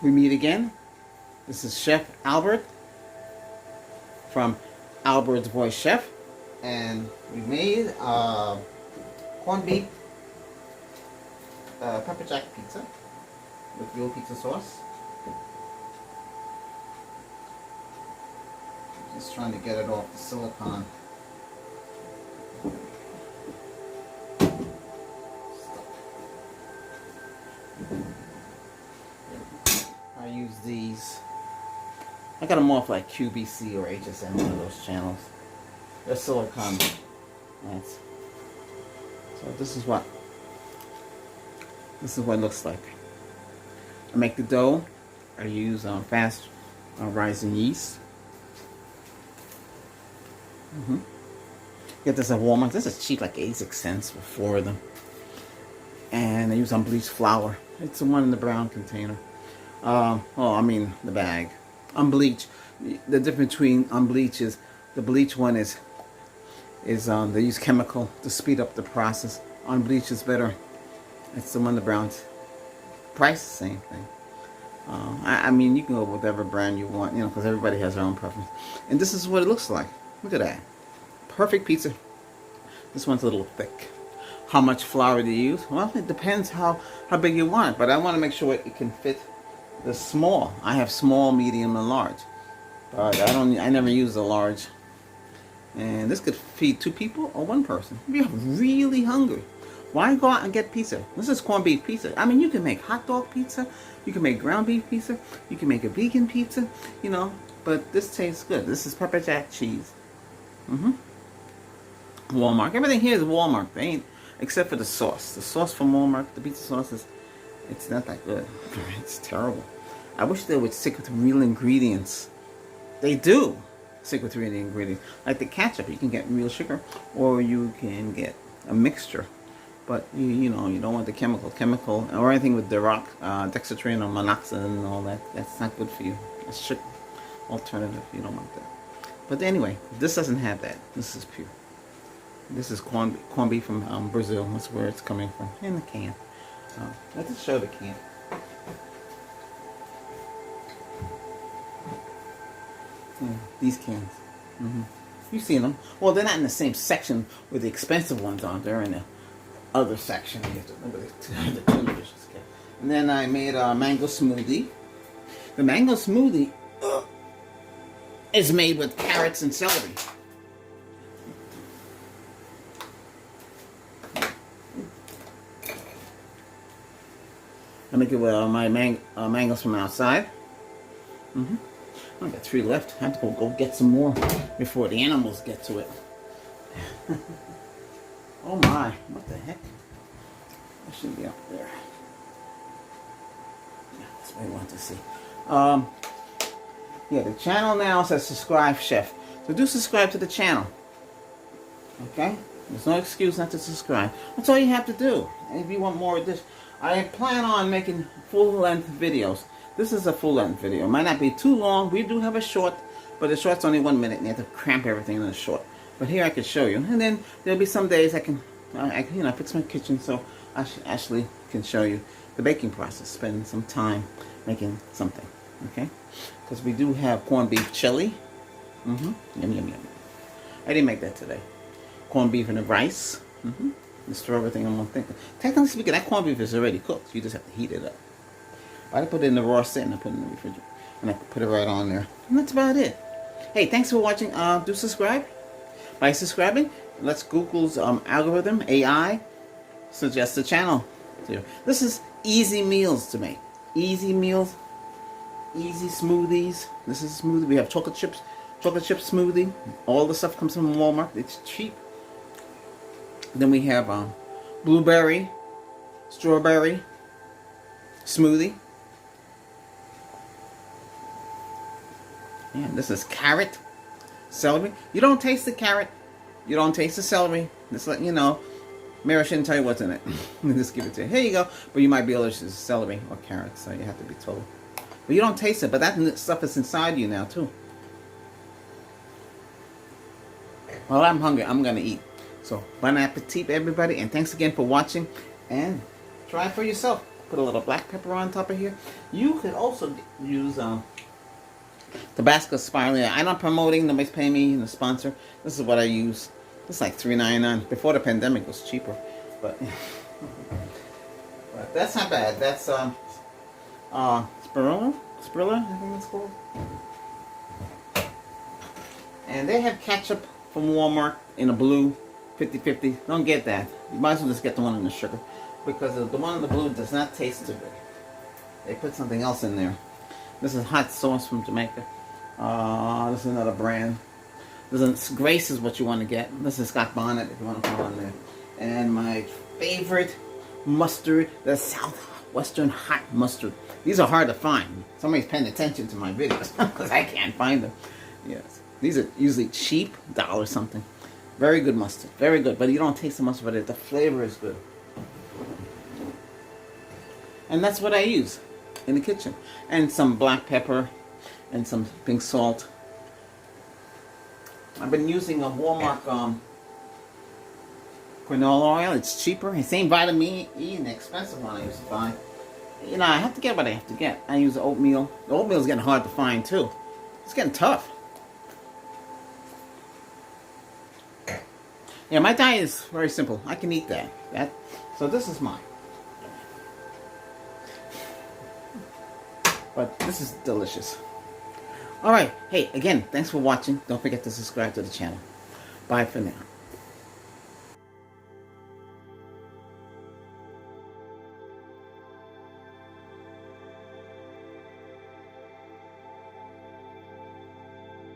we meet again. This is Chef Albert from Albert's Voice Chef, and we made corned beef pepper jack pizza with real pizza sauce. Just trying to get it off the silicone. I use these. I got them off like QVC or HSN, one of those channels. They're silicone. Nice. So this is what it looks like. I make the dough. I use fast rising yeast. Get this at Walmart. This is cheap, like 86 cents for 4 of them. And I use unbleached flour. It's the one in the brown container. The bag. Unbleached. The difference between unbleached is the bleach one is they use chemical to speed up the process. Unbleached is better. It's the one in the brown. Price the same thing. You can go with whatever brand you want, because everybody has their own preference. And this is what it looks like. Look at that. Perfect pizza. This one's a little thick. How much flour do you use? Well, it depends how big you want it, but I want to make sure it can fit the small. I have small, medium, and large. But I never use the large. And this could feed 2 people or 1 person. If you're really hungry, why go out and get pizza? This is corned beef pizza. You can make hot dog pizza. You can make ground beef pizza. You can make a vegan pizza, But this tastes good. This is pepper jack cheese. Walmart. Everything here is Walmart. They ain't, except for the sauce. The sauce from Walmart, the pizza sauce it's not that good. It's terrible. I wish they would stick with real ingredients. They do stick with real ingredients. Like the ketchup, you can get real sugar, or you can get a mixture. But you don't want the chemical, or anything with dextrose or monoxide and all that. That's not good for you. That's sugar alternative. You don't want that. But anyway, this doesn't have that. This is pure. This is corned beef from Brazil. That's where it's coming from. In the can. Let's just show the can. Yeah, these cans. You've seen them. Well, they're not in the same section where the expensive ones are. They're in the other section. You have to remember the delicious can. And then I made a mango smoothie. The mango smoothie is made with carrots and celery. I make it with my mangoes from outside. I got 3 left. I have to go get some more before the animals get to it. Oh my, what the heck? That should be up there. Yeah, that's what I want to see. Yeah, the channel now says subscribe, chef. So do subscribe to the channel. Okay? There's no excuse not to subscribe. That's all you have to do. And if you want more of this, I plan on making full-length videos. This is a full-length video. It might not be too long. We do have a short, but the short's only 1 minute, and you have to cramp everything in a short. But here I can show you. And then there'll be some days I fix my kitchen so I actually can show you the baking process. Spend some time making something. Okay? Because we do have corned beef chili. Yum, yum, yum. I didn't make that today. Corned beef and the rice. Just throw everything in one thing. Technically speaking, that corned beef is already cooked. You just have to heat it up. I put it in the raw set and I put it in the refrigerator. And I put it right on there. And that's about it. Hey, thanks for watching. Do subscribe. By subscribing, let's Google's algorithm, AI, suggest the channel to you. This is easy meals to make. Easy meals. Easy smoothies. This is a smoothie. We have chocolate chip smoothie. All the stuff comes from Walmart. It's cheap. Then we have blueberry, strawberry smoothie. And this is carrot, celery. You don't taste the carrot. You don't taste the celery. Just letting you know. Mary shouldn't tell you what's in it. Just give it to you. Here you go. But you might be allergic to celery or carrots, so you have to be told. But you don't taste it. But that stuff is inside you now, too. Well, I'm hungry. I'm going to eat. So, bon appetit, everybody. And thanks again for watching. And try it for yourself. Put a little black pepper on top of here. You could also use Tabasco spirulina. I'm not promoting. Nobody's paying me to sponsor. This is what I use. It's like $3.99. Before the pandemic, it was cheaper, but, but that's not bad. That's spirulina. Spirulina, I think it's called. And they have ketchup from Walmart in a blue 50/50. Don't get that. You might as well just get the one in the sugar, because the one in the blue does not taste too good. They put something else in there. This is hot sauce from Jamaica. This is another brand. Grace is what you want to get. This is Scott Bonnet if you want to put on there. And my favorite mustard, the Southwestern hot mustard. These are hard to find. Somebody's paying attention to my videos because I can't find them. Yes, these are usually cheap, $1 something. Very good mustard, very good. But you don't taste the mustard, but the flavor is good. And that's what I use in the kitchen. And some black pepper and some pink salt. I've been using a Walmart canola oil. It's cheaper. It's same vitamin E and the expensive one I used to buy. You know, I have to get what I have to get. I use oatmeal. The oatmeal is getting hard to find too. It's getting tough. Yeah, my diet is very simple. I can eat that. So this is mine. But this is delicious. Alright, hey, again, thanks for watching. Don't forget to subscribe to the channel. Bye for now.